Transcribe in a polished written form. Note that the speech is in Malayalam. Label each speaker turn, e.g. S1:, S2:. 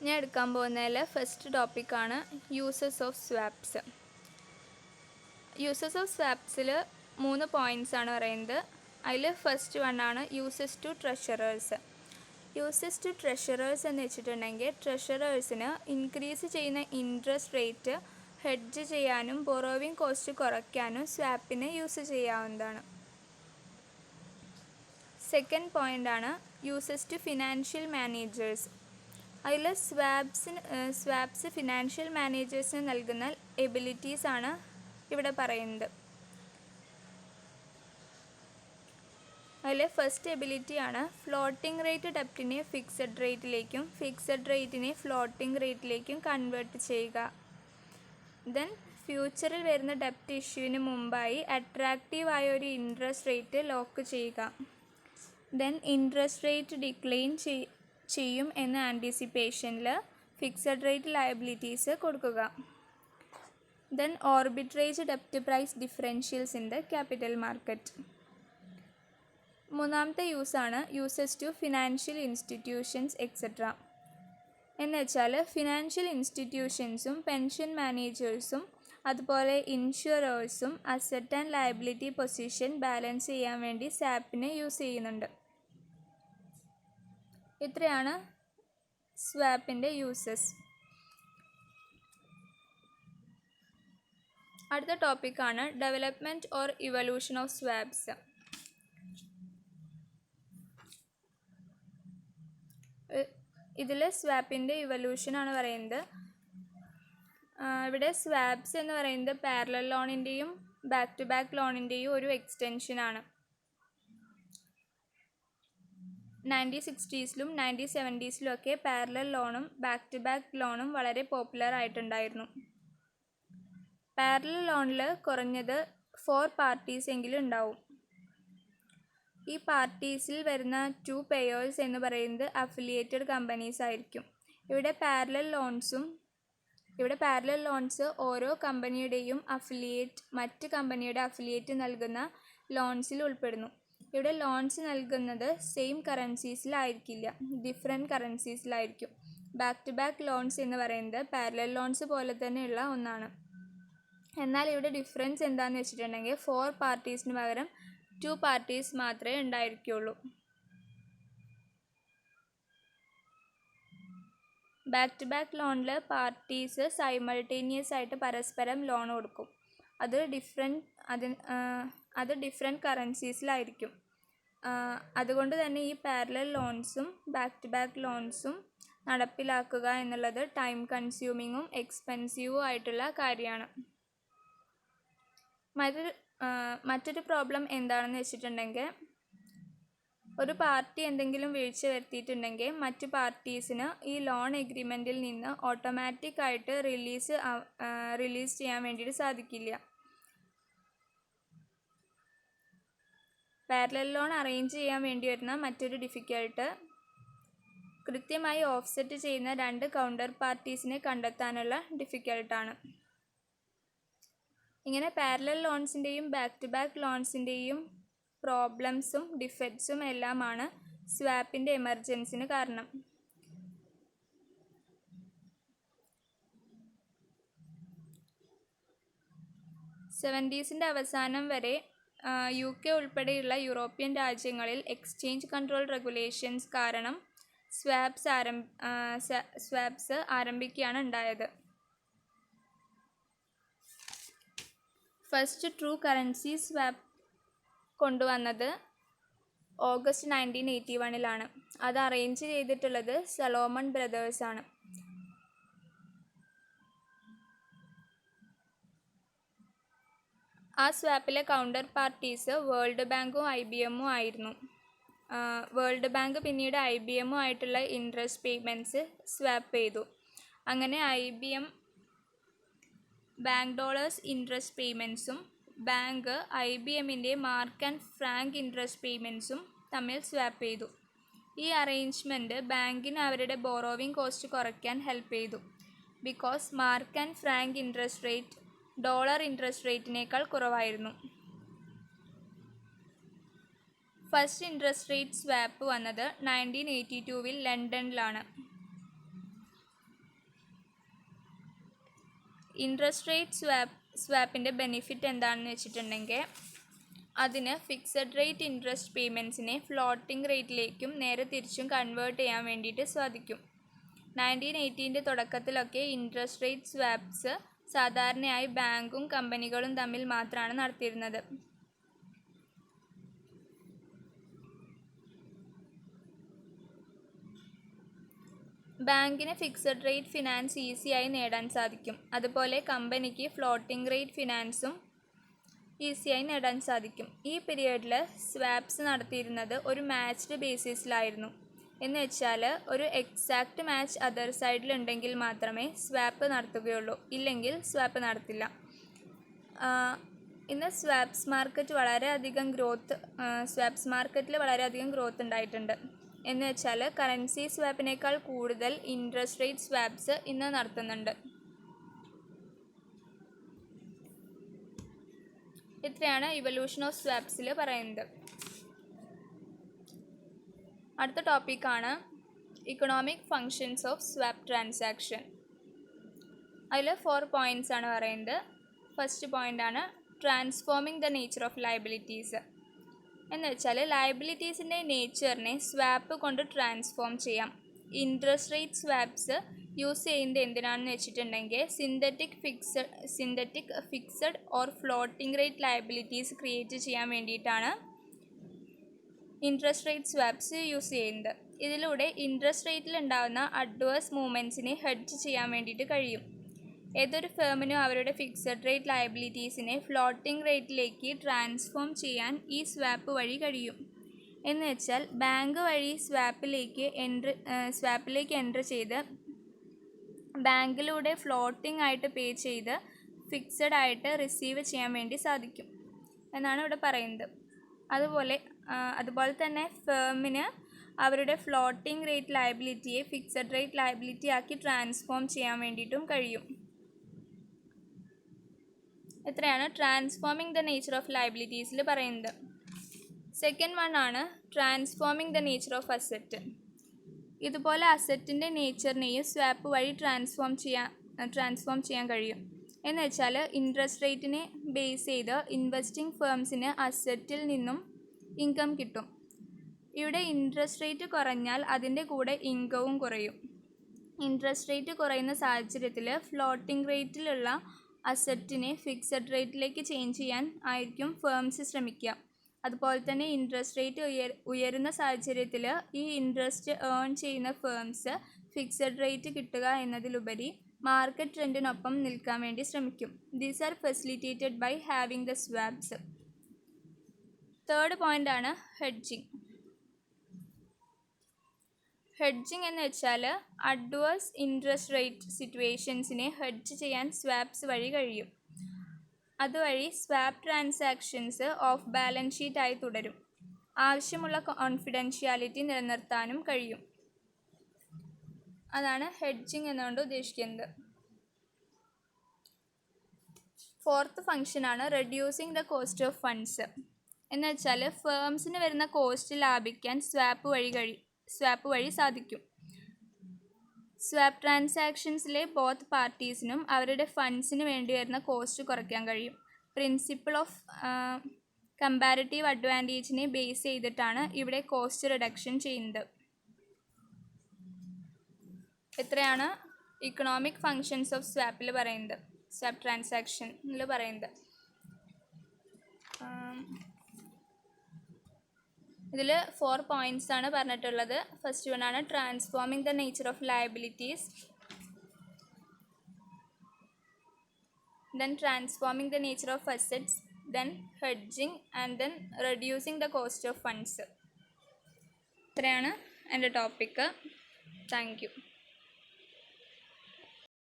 S1: ഞാൻ എടുക്കാൻ പോകുന്നതിൽ ഫസ്റ്റ് ടോപ്പിക്കാണ് uses of swaps. Uses of സ്വാപ്സിൽ 3 പോയിൻറ്റ്സ് ആണ് പറയുന്നത്. അതിൽ ഫസ്റ്റ് വണ്ണാണ് uses to treasurers. Uses to treasurers എന്ന് വെച്ചിട്ടുണ്ടെങ്കിൽ ട്രഷറേഴ്സിന് ഇൻക്രീസ് ചെയ്യുന്ന ഇൻട്രസ്റ്റ് റേറ്റ് ഹെഡ്ജ് ചെയ്യാനും ബൊറോവിങ് കോസ്റ്റ് കുറയ്ക്കാനും സ്വാപ്പിനെ യൂസ് ചെയ്യാവുന്നതാണ്. സെക്കൻഡ് പോയിൻ്റാണ് യൂസസ് ടു ഫിനാൻഷ്യൽ മാനേജേഴ്സ്. അതിൽ സ്വാപ്സ് ഫിനാൻഷ്യൽ മാനേജേഴ്സിന് നൽകുന്ന എബിലിറ്റീസ് ആണ് ഇവിടെ പറയുന്നത്. അതിൽ ഫസ്റ്റ് എബിലിറ്റിയാണ് ഫ്ലോട്ടിംഗ് റേറ്റ് ഡെപ്റ്റിനെ ഫിക്സഡ് റേറ്റിലേക്കും ഫിക്സഡ് റേറ്റിനെ ഫ്ലോട്ടിംഗ് റേറ്റിലേക്കും കൺവേർട്ട് ചെയ്യുക. ദെൻ ഫ്യൂച്ചറിൽ വരുന്ന ഡെപ്റ്റ് ഇഷ്യൂവിന് മുമ്പായി അട്രാക്റ്റീവായ ഒരു ഇൻട്രസ്റ്റ് റേറ്റ് ലോക്ക് ചെയ്യുക. ദെൻ ഇൻട്രസ്റ്റ് റേറ്റ് ഡിക്ലൈൻ ചെയ്യും എന്ന ആൻറ്റിസിപ്പേഷനിൽ ഫിക്സഡ് റേറ്റ് ലയബിലിറ്റീസ് കൊടുക്കുക. ദെൻ ഓർബിട്രേജ് ഡെപ്റ്റ് price differentials in the capital market. മൂന്നാമത്തെ യൂസാണ് uses to financial institutions etcetera. എന്ന് വെച്ചാൽ ഫിനാൻഷ്യൽ ഇൻസ്റ്റിറ്റ്യൂഷൻസും പെൻഷൻ മാനേജേഴ്സും അതുപോലെ ഇൻഷുറേഴ്സും asset and liability position balance ചെയ്യാൻ വേണ്ടി സ്വാപ്പിനെ യൂസ് ചെയ്യുന്നുണ്ട്. ഇത്രയാണ് സ്വാപ്പിൻ്റെ യൂസസ്. അടുത്ത ടോപ്പിക്കാണ് development or evolution of swaps. ഇതിൽ സ്വാപ്പിൻ്റെ ഇവല്യൂഷനാണ് പറയുന്നത്. ഇവിടെ സ്വാപ്സ് എന്ന് പറയുന്നത് പാരലൽ ലോണിൻ്റെയും ബാക്ക് ടു ബാക്ക് ലോണിൻ്റെയും ഒരു എക്സ്റ്റൻഷനാണ്. 1960s 1970s ഒക്കെ പാരലൽ ലോണും ബാക്ക് ടു ബാക്ക് ലോണും വളരെ പോപ്പുലർ ആയിട്ടുണ്ടായിരുന്നു. പാരലൽ ലോണിൽ കുറഞ്ഞത് 4 പാർട്ടീസ് എങ്കിലും ഉണ്ടാവും. ഈ പാർട്ടീസിൽ വരുന്ന 2 പേയേഴ്സ് എന്ന് പറയുന്നത് അഫിലിയേറ്റഡ് കമ്പനീസ് ആയിരിക്കും. ഇവിടെ പാരലൽ ലോൺസ് ഓരോ കമ്പനിയുടെയും മറ്റ് കമ്പനിയുടെ അഫിലിയേറ്റ് നൽകുന്ന ലോൺസിൽ ഉൾപ്പെടുന്നു. ഇവിടെ ലോൺസ് നൽകുന്നത് സെയിം കറൻസീസിലായിരിക്കില്ല, ഡിഫറെൻറ്റ് കറൻസീസിലായിരിക്കും. ബാക്ക് ടു ബാക്ക് ലോൺസ് എന്ന് പറയുന്നത് പാരലൽ ലോൺസ് പോലെ തന്നെയുള്ള ഒന്നാണ്. എന്നാൽ ഇവിടെ ഡിഫറൻസ് എന്താണെന്ന് വെച്ചിട്ടുണ്ടെങ്കിൽ 4 പാർട്ടീസിന് പകരം 2 പാർട്ടീസ് മാത്രമേ ഉണ്ടായിരിക്കുള്ളൂ. ബാക്ക് ടു ബാക്ക് ലോണിൽ പാർട്ടീസ് സൈമൾട്ടേനിയസ് ആയിട്ട് പരസ്പരം ലോൺ കൊടുക്കും. അത് ഡിഫറെൻറ്റ് കറൻസീസിലായിരിക്കും. അതുകൊണ്ട് തന്നെ ഈ പാരലൽ ലോൺസും ബാക്ക് ടു ബാക്ക് ലോൺസും നടപ്പിലാക്കുക എന്നുള്ളത് ടൈം കൺസ്യൂമിങ്ങും എക്സ്പെൻസീവും ആയിട്ടുള്ള കാര്യമാണ്. മറ്റൊരു പ്രോബ്ലം എന്താണെന്ന് വെച്ചിട്ടുണ്ടെങ്കിൽ ഒരു പാർട്ടി എന്തെങ്കിലും വീഴ്ച വരുത്തിയിട്ടുണ്ടെങ്കിൽ മറ്റു പാർട്ടീസിന് ഈ ലോൺ എഗ്രിമെൻറ്റിൽ നിന്ന് ഓട്ടോമാറ്റിക്കായിട്ട് റിലീസ് ചെയ്യാൻ വേണ്ടിയിട്ട് സാധിക്കില്ല. പാരലൽ ലോൺ അറേഞ്ച് ചെയ്യാൻ വേണ്ടി വരുന്ന മറ്റൊരു ഡിഫിക്കൽട്ട് കൃത്യമായി ഓഫ്സെറ്റ് ചെയ്യുന്ന 2 കൗണ്ടർ പാർട്ടീസിനെ കണ്ടെത്താനുള്ള ഡിഫിക്കൽട്ടാണ്. ഇങ്ങനെ പാരലൽ ലോൺസിൻ്റെയും ബാക്ക് ടു ബാക്ക് ലോൺസിൻ്റെയും പ്രോബ്ലംസും ഡിഫക്ട്സും എല്ലാമാണ് സ്വാപ്പിൻ്റെ എമർജൻസിന് കാരണം. '70s അവസാനം വരെ UK ഉൾപ്പെടെയുള്ള യൂറോപ്യൻ രാജ്യങ്ങളിൽ എക്സ്ചേഞ്ച് കൺട്രോൾ റെഗുലേഷൻസ് കാരണം സ്വാപ്സ് ആരംഭിക്കുകയാണ് ഉണ്ടായത്. ഫസ്റ്റ് ട്രൂ കറൻസി സ്വാപ്പ് കൊണ്ടുവന്നത് ഓഗസ്റ്റ് 1981 അത് അറേഞ്ച് ചെയ്തിട്ടുള്ളത് സലോമൺ ബ്രദേഴ്സാണ്. ആ സ്വാപ്പിലെ കൗണ്ടർ പാർട്ടീസ് വേൾഡ് ബാങ്കും IBM ആയിരുന്നു. വേൾഡ് ബാങ്ക് പിന്നീട് IBM ആയിട്ടുള്ള ഇൻട്രസ്റ്റ് പേയ്മെൻറ്റ്സ് സ്വാപ്പ് ചെയ്തു. അങ്ങനെ IBM ബാങ്ക് ഡോളേഴ്സ് ഇൻട്രസ്റ്റ് പേയ്മെൻറ്റ്സും ബാങ്ക് IBMൻ്റെ മാർക്ക് ആൻഡ് ഫ്രാങ്ക് ഇൻട്രസ്റ്റ് പേയ്മെൻറ്റ്സും തമ്മിൽ സ്വാപ്പ് ചെയ്തു. ഈ അറേഞ്ച്മെൻറ്റ് ബാങ്കിന് അവരുടെ ബോറോവിങ് കോസ്റ്റ് കുറയ്ക്കാൻ ഹെൽപ്പ് ചെയ്തു. Because mark and franc interest rate dollar interest റേറ്റിനേക്കാൾ കുറവായിരുന്നു. ഫസ്റ്റ് ഇൻട്രസ്റ്റ് റേറ്റ് സ്വാപ്പ് വന്നത് 1982 ലണ്ടനിലാണ്. ഇൻട്രസ്റ്റ് റേറ്റ് സ്വാപ്പിൻ്റെ ബെനിഫിറ്റ് എന്താണെന്ന് വെച്ചിട്ടുണ്ടെങ്കിൽ അതിന് ഫിക്സഡ് റേറ്റ് ഇൻട്രസ്റ്റ് പേയ്മെൻറ്റ്സിനെ ഫ്ലോട്ടിംഗ് റേറ്റിലേക്കും നേരെ തിരിച്ചും കൺവേർട്ട് ചെയ്യാൻ വേണ്ടിയിട്ട് സാധിക്കും. 1980 തുടക്കത്തിലൊക്കെ ഇൻട്രസ്റ്റ് റേറ്റ് സ്വാപ്സ് സാധാരണയായി ബാങ്കും കമ്പനികളും തമ്മിൽ മാത്രമാണ് നടത്തിയിരുന്നത്. ബാങ്കിന് ഫിക്സഡ് റേറ്റ് ഫിനാൻസ് ഈസിയായി നേടാൻ സാധിക്കും. അതുപോലെ കമ്പനിക്ക് ഫ്ലോട്ടിംഗ് റേറ്റ് ഫിനാൻസും ഈസിയായി നേടാൻ സാധിക്കും. ഈ പീരിയഡിൽ സ്വാപ്സ് നടത്തിയിരുന്നത് ഒരു മാച്ച്ഡ് ബേസിസിലായിരുന്നു. എന്ന് വെച്ചാൽ ഒരു എക്സാക്റ്റ് മാച്ച് അതർ സൈഡിലുണ്ടെങ്കിൽ മാത്രമേ സ്വാപ്പ് നടത്തുകയുള്ളൂ, ഇല്ലെങ്കിൽ സ്വാപ്പ് നടത്തില്ല. ഇന്ന് സ്വാപ്സ് മാർക്കറ്റിൽ വളരെയധികം ഗ്രോത്ത് ഉണ്ടായിട്ടുണ്ട്. എന്ന് വെച്ചാൽ കറൻസി സ്വാപ്പിനേക്കാൾ കൂടുതൽ ഇൻട്രസ്റ്റ് റേറ്റ് സ്വാപ്സ് ഇന്ന് നടത്തുന്നുണ്ട്. ഇത്രയാണ് ഇവല്യൂഷൻ ഓഫ് സ്വാപ്സിൽ പറയുന്നത്. അടുത്ത ടോപ്പിക്കാണ് economic functions of swap transaction. അതിൽ 4 പോയിൻറ്റ്സ് ആണ് പറയുന്നത്. ഫസ്റ്റ് പോയിൻ്റാണ് transforming the nature of liabilities. എന്ന് വെച്ചാൽ ലയബിലിറ്റീസിൻ്റെ നേച്ചറിനെ സ്വാപ്പ് കൊണ്ട് ട്രാൻസ്ഫോം ചെയ്യാം. ഇൻട്രസ്റ്റ് റേറ്റ് സ്വാപ്സ് യൂസ് ചെയ്യുന്നത് എന്തിനാണെന്ന് വെച്ചിട്ടുണ്ടെങ്കിൽ synthetic fixed or floating rate liabilities create ചെയ്യാൻ വേണ്ടിയിട്ടാണ് ഇൻട്രസ്റ്റ് റേറ്റ് സ്വാപ്സ് യൂസ് ചെയ്യുന്നത്. ഇതിലൂടെ ഇൻട്രസ്റ്റ് റേറ്റിൽ ഉണ്ടാകുന്ന അഡ്വേഴ്സ് മൂവ്മെൻറ്റ്സിനെ ഹെഡ്ജ് ചെയ്യാൻ വേണ്ടിയിട്ട് കഴിയും. ഏതൊരു ഫേമിനും അവരുടെ ഫിക്സഡ് റേറ്റ് ലയബിലിറ്റീസിനെ ഫ്ലോട്ടിംഗ് റേറ്റിലേക്ക് ട്രാൻസ്ഫോം ചെയ്യാൻ ഈ സ്വാപ്പ് വഴി കഴിയും. എന്ന് വെച്ചാൽ ബാങ്ക് വഴി സ്വാപ്പിലേക്ക് എൻട്രി ചെയ്ത് ബാങ്കിലൂടെ ഫ്ലോട്ടിംഗ് ആയിട്ട് പേ ചെയ്ത് ഫിക്സഡ് ആയിട്ട് റിസീവ് ചെയ്യാൻ വേണ്ടി സാധിക്കും എന്നാണ് ഇവിടെ പറയുന്നത്. അതുപോലെ തന്നെ ഫേമിന് അവരുടെ ഫ്ലോട്ടിംഗ് റേറ്റ് ലയബിലിറ്റിയെ ഫിക്സഡ് റേറ്റ് ലയബിലിറ്റി ആക്കി ട്രാൻസ്ഫോം ചെയ്യാൻ വേണ്ടിയിട്ടും കഴിയും. ഇത്രയാണ് ട്രാൻസ്ഫോമിങ് ദ നേച്ചർ ഓഫ് ലയബിലിറ്റീസിൽ പറയുന്നത്. സെക്കൻഡ് വൺ ആണ് transforming the nature of asset. ഇതുപോലെ അസറ്റിൻ്റെ നേച്ചറിനെയും സ്വാപ്പ് വഴി ട്രാൻസ്ഫോം ചെയ്യാൻ കഴിയും. എന്ന് വെച്ചാൽ ഇൻട്രസ്റ്റ് റേറ്റിനെ ബേസ് ചെയ്ത് ഇൻവെസ്റ്റിംഗ് ഫേംസിന് അസറ്റിൽ നിന്നും ഇൻകം കിട്ടും. ഇവിടെ ഇൻട്രസ്റ്റ് റേറ്റ് കുറഞ്ഞാൽ അതിൻ്റെ കൂടെ ഇൻകവും കുറയും. ഇൻട്രസ്റ്റ് റേറ്റ് കുറയുന്ന സാഹചര്യത്തിൽ ഫ്ലോട്ടിംഗ് റേറ്റിലുള്ള അസറ്റിനെ ഫിക്സഡ് റേറ്റിലേക്ക് ചേഞ്ച് ചെയ്യാൻ ആയിരിക്കും ഫേംസ് ശ്രമിക്കുക. അതുപോലെ തന്നെ ഇൻട്രസ്റ്റ് റേറ്റ് ഉയരുന്ന സാഹചര്യത്തിൽ ഈ ഇൻട്രസ്റ്റ് ഏൺ ചെയ്യുന്ന ഫേംസ് ഫിക്സഡ് റേറ്റ് കിട്ടുക എന്നതിലുപരി മാർക്കറ്റ് ട്രെൻഡിനൊപ്പം നിൽക്കാൻ വേണ്ടി ശ്രമിക്കും. These are facilitated by having the swaps. Third point ആണ് ഹെഡ്ജിങ്. ഹെഡ്ജിങ് എന്ന് വെച്ചാൽ അഡ്വേഴ്സ് ഇൻട്രസ്റ്റ് റേറ്റ് സിറ്റുവേഷൻസിനെ ഹെഡ്ജ് ചെയ്യാൻ സ്വാപ്സ് വഴി കഴിയും. അതുവഴി സ്വാപ്പ് ട്രാൻസാക്ഷൻസ് ഓഫ് ബാലൻസ് ഷീറ്റായി തുടരും. ആവശ്യമുള്ള കോൺഫിഡൻഷ്യാലിറ്റി നിലനിർത്താനും കഴിയും. അതാണ് ഹെഡ്ജിങ് എന്നുകൊണ്ട് ഉദ്ദേശിക്കുന്നത്. ഫോർത്ത് ഫംഗ്ഷനാണ് reducing the cost of funds. എന്ന് വെച്ചാൽ ഫേംസിന് വരുന്ന കോസ്റ്റ് ലാഭിക്കാൻ സ്വാപ്പ് വഴി സാധിക്കും. സ്വാപ്പ് ട്രാൻസാക്ഷൻസിലെ ബോത്ത് പാർട്ടീസിനും അവരുടെ ഫണ്ട്സിന് വേണ്ടി വരുന്ന കോസ്റ്റ് കുറയ്ക്കാൻ കഴിയും. പ്രിൻസിപ്പിൾ ഓഫ് കമ്പാരിറ്റീവ് അഡ്വാൻറ്റേജിനെ ബേസ് ചെയ്തിട്ടാണ് ഇവിടെ കോസ്റ്റ് റിഡക്ഷൻ ചെയ്യുന്നത്. ഇത്രയാണ് ഇക്കണോമിക് ഫങ്ഷൻസ് ഓഫ് സ്വാപ്പിൽ പറയുന്നത്, സ്വാപ്പ് ട്രാൻസാക്ഷനിൽ പറയുന്നത്. ഇതിൽ 4 പോയിൻറ്റ്സ് ആണ് പറഞ്ഞിട്ടുള്ളത്. ഫസ്റ്റ് വൺ ആണ് transforming the nature of liabilities, then transforming the nature of assets, then hedging, and then reducing the cost of funds. ഇത്രയാണ് എൻ്റെ ടോപ്പിക്ക്. Thank you.